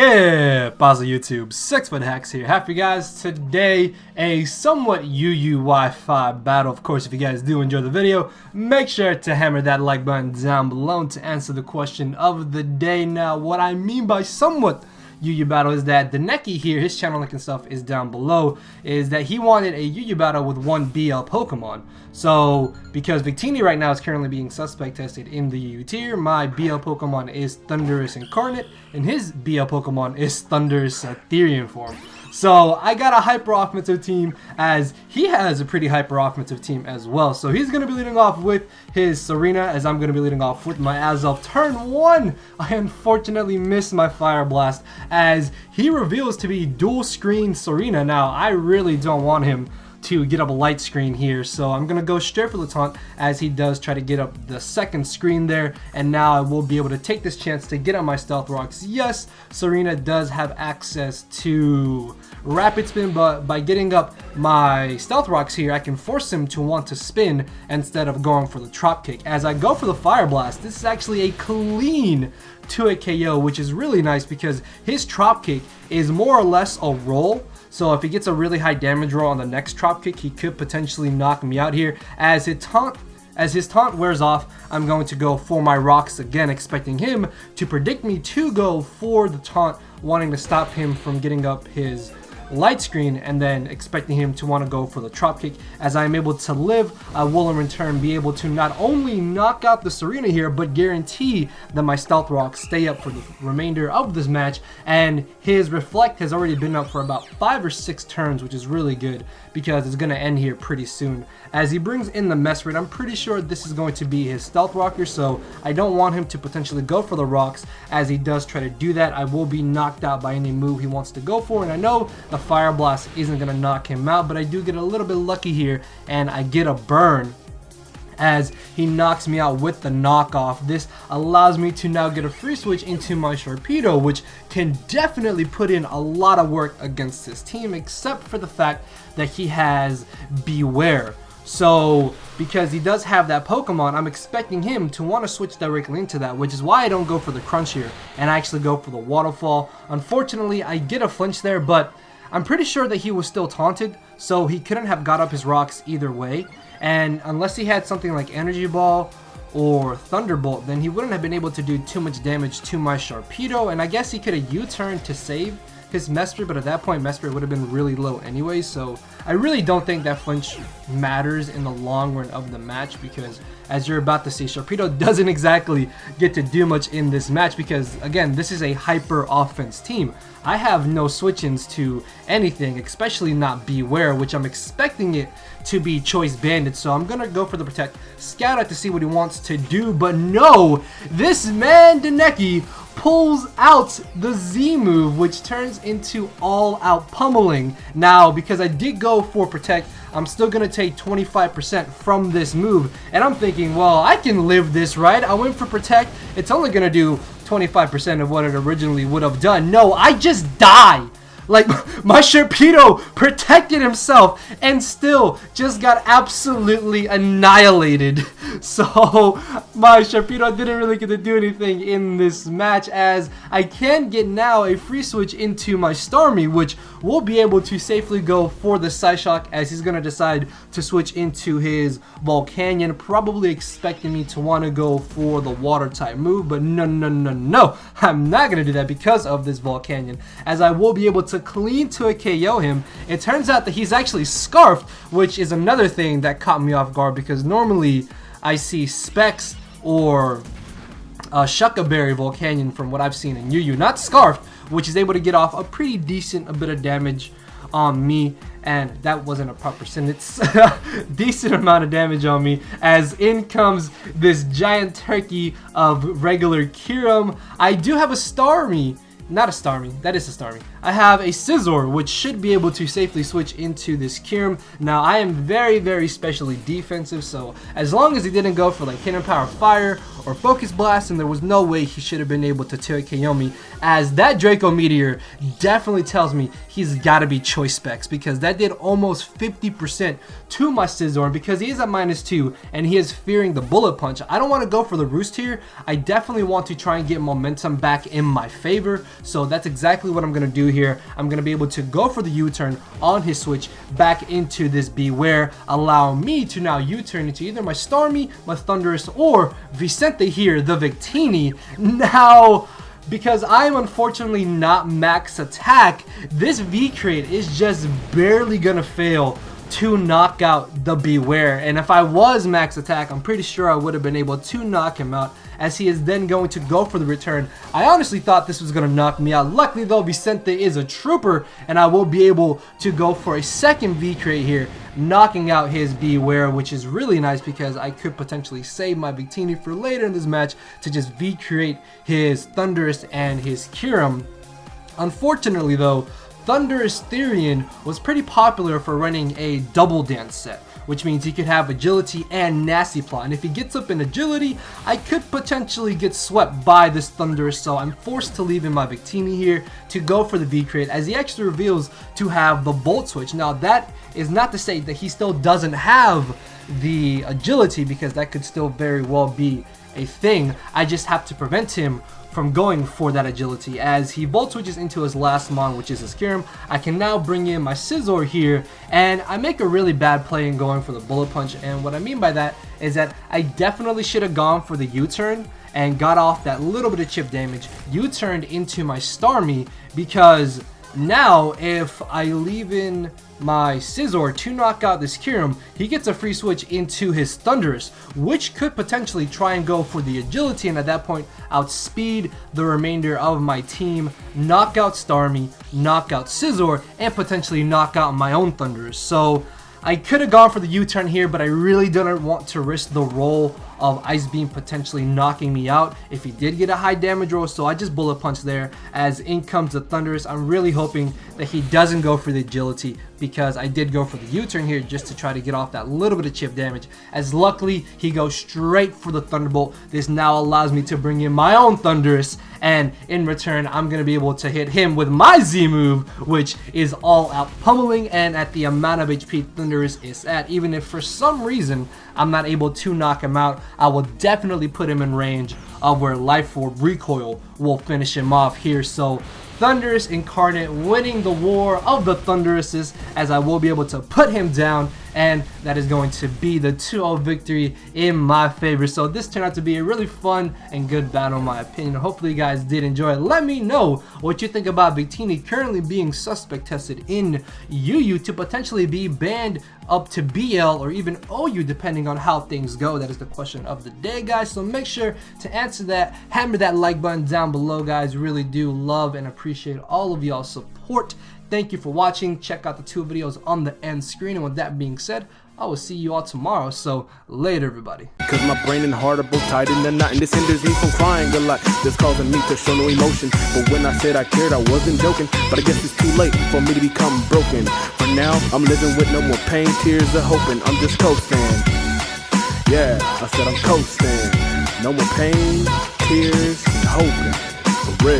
Que pasa YouTube, 6fthax here. Happy guys, today a somewhat UU Wi-Fi battle. Of course, if you guys do enjoy the video, make sure to hammer that like button down below to answer the question of the day. Now, what I mean by somewhat UU battle is that Danekii here, his channel link and stuff is down below, is that he wanted a UU battle with one BL Pokemon. So, because Victini right now is currently being suspect tested in the UU tier, my BL Pokemon is Thundurus Incarnate, and his BL Pokemon is Thundurus Ethereum form. So I got a hyper offensive team, as he has a pretty hyper offensive team as well. So he's going to be leading off with his Serena, as I'm going to be leading off with my Azelf. Turn 1, I unfortunately missed my Fire Blast, as he reveals to be dual screen Serena. Now I really don't want him to get up a light screen here, so I'm gonna go straight for the taunt as he does try to get up the second screen there, and now I will be able to take this chance to get on my Stealth Rocks. Yes, Serena does have access to Rapid Spin, but by getting up my Stealth Rocks here, I can force him to want to spin instead of going for the Trop Kick. As I go for the Fire Blast, this is actually a clean 2-hit KO, which is really nice because his Trop Kick is more or less a roll. So if he gets a really high damage roll on the next Trop Kick, he could potentially knock me out here. As his taunt wears off, I'm going to go for my rocks again, expecting him to predict me to go for the taunt, wanting to stop him from getting up his light screen, and then expecting him to want to go for the Trop Kick. As I am able to live, I will in return be able to not only knock out the Serena here, but guarantee that my Stealth Rocks stay up for the remainder of this match. And his Reflect has already been up for about 5 or 6 turns, which is really good because it's going to end here pretty soon. As he brings in the Mess Raid, I'm pretty sure this is going to be his Stealth Rocker, so I don't want him to potentially go for the rocks. As he does try to do that, I will be knocked out by any move he wants to go for, and I know the Fire Blast isn't going to knock him out, but I do get a little bit lucky here, and I get a burn as he knocks me out with the knockoff. This allows me to now get a free switch into my Sharpedo, which can definitely put in a lot of work against this team, except for the fact that he has Bewear. So, because he does have that Pokemon, I'm expecting him to want to switch directly into that, which is why I don't go for the Crunch here, and I actually go for the Waterfall. Unfortunately, I get a flinch there, but I'm pretty sure that he was still taunted, so he couldn't have got up his rocks either way. And unless he had something like Energy Ball or Thunderbolt, then he wouldn't have been able to do too much damage to my Sharpedo. And I guess he could have U-turned to save his Mesprit, but at that point Mesprit would have been really low anyway, so I really don't think that flinch matters in the long run of the match, because as you're about to see, Sharpedo doesn't exactly get to do much in this match because, again, this is a hyper offense team. I have no switch-ins to anything, especially not Bewear, which I'm expecting it to be Choice Banded, so I'm gonna go for the Protect, scout out to see what he wants to do, but no! This man, Danekii, pulls out the Z move, which turns into all-out pummeling. Now, because I did go for Protect, I'm still going to take 25% from this move, and I'm thinking, well, I can live this, right? I went for Protect, it's only going to do 25% of what it originally would have done. No, I just die! Like, my Sharpedo protected himself and still just got absolutely annihilated. So, my Sharpedo didn't really get to do anything in this match, as I can get now a free switch into my Starmie, which will be able to safely go for the Psyshock, as he's going to decide to switch into his Volcanion, probably expecting me to want to go for the Water type move, but no, I'm not going to do that because of this Volcanion, as I will be able to clean to a KO him. It turns out that he's actually Scarfed, which is another thing that caught me off guard, because normally I see Specs or Shuckaberry Volcanion from what I've seen in UU, not Scarfed, which is able to get off a pretty decent bit of damage on me, and that wasn't a proper sentence. Decent amount of damage on me, as in comes this giant turkey of regular Kyurem. I do have a Starmie. Not a Starmie, that is a Starmie. I have a Scizor, which should be able to safely switch into this Kyurem. Now, I am very specially defensive, so as long as he didn't go for like Hidden Power Fire or Focus Blast, and there was no way he should have been able to 2-hit KO me, as that Draco Meteor definitely tells me he's got to be Choice Specs, because that did almost 50% to my Scizor, because he is at -2 and he is fearing the Bullet Punch. I don't want to go for the Roost here. I definitely want to try and get momentum back in my favor, So that's exactly what I'm going to do here. I'm going to be able to go for the U-turn on his switch back into this Bewear, allow me to now U-turn into either my Starmie, my Thunderous, or Vicente here, the Victini. Now, because I'm unfortunately not max attack, this V-Crate is just barely gonna fail to knock out the Bewear. And if I was max attack, I'm pretty sure I would have been able to knock him out, as he is then going to go for the return. I honestly thought this was going to knock me out. Luckily though, Vicente is a trooper, and I will be able to go for a second V-Crate here, knocking out his Bewear, which is really nice because I could potentially save my Victini for later in this match to just V-Crate his Thunderous and his Kyurem. Unfortunately though, Thunderous Therian was pretty popular for running a double dance set, which means he could have agility and nasty plot. And if he gets up in agility, I could potentially get swept by this Thunderous, so I'm forced to leave in my Victini here to go for the V-Crate, as he actually reveals to have the Volt Switch. Now that is not to say that he still doesn't have the agility, because that could still very well be a thing. I just have to prevent him from going for that agility, as he Volt Switches into his last Mon, which is his Kyurem. I can now bring in my Scizor here, and I make a really bad play in going for the Bullet Punch. And what I mean by that is that I definitely should have gone for the U-turn and got off that little bit of chip damage, U-turned into my Starmie, because now if I leave in my Scizor to knock out this Kyurem, he gets a free switch into his Thunderous, which could potentially try and go for the agility, and at that point outspeed the remainder of my team, knock out Starmie, knock out Scizor, and potentially knock out my own Thunderous. So I could have gone for the U-turn here, but I really didn't want to risk the roll of Ice Beam potentially knocking me out if he did get a high damage roll, so I just Bullet Punch there. As in comes the Thunderous. I'm really hoping that he doesn't go for the agility, because I did go for the U-turn here just to try to get off that little bit of chip damage, as luckily he goes straight for the Thunderbolt. This now allows me to bring in my own Thunderous, and in return I'm going to be able to hit him with my Z move, which is all out pummeling, and at the amount of HP Thunderous is at, even if for some reason I'm not able to knock him out, I will definitely put him in range of where Life Orb Recoil will finish him off here. So Thunderous Incarnate winning the war of the Thunderouses, as I will be able to put him down, and that is going to be the 2-0 victory in my favor. So this turned out to be a really fun and good battle in my opinion. Hopefully you guys did enjoy it. Let me know what you think about Victini currently being suspect tested in UU to potentially be banned up to BL or even OU, depending on how things go. That is the question of the day, guys. So make sure to answer that. Hammer that like button down below, guys. Really do love and appreciate all of y'all's support. Thank you for watching. Check out the 2 videos on the end screen. And with that being said, I will see you all tomorrow. So later, everybody. Cause my brain and heart are both tied in the knot, and this hinders me from crying a lot. This causing me to show no emotion. But when I said I cared, I wasn't joking. But I guess it's too late for me to become broken. For now, I'm living with no more pain, tears of hoping. I'm just coasting. Yeah, I said I'm coasting. No more pain, tears, and hoping. For real.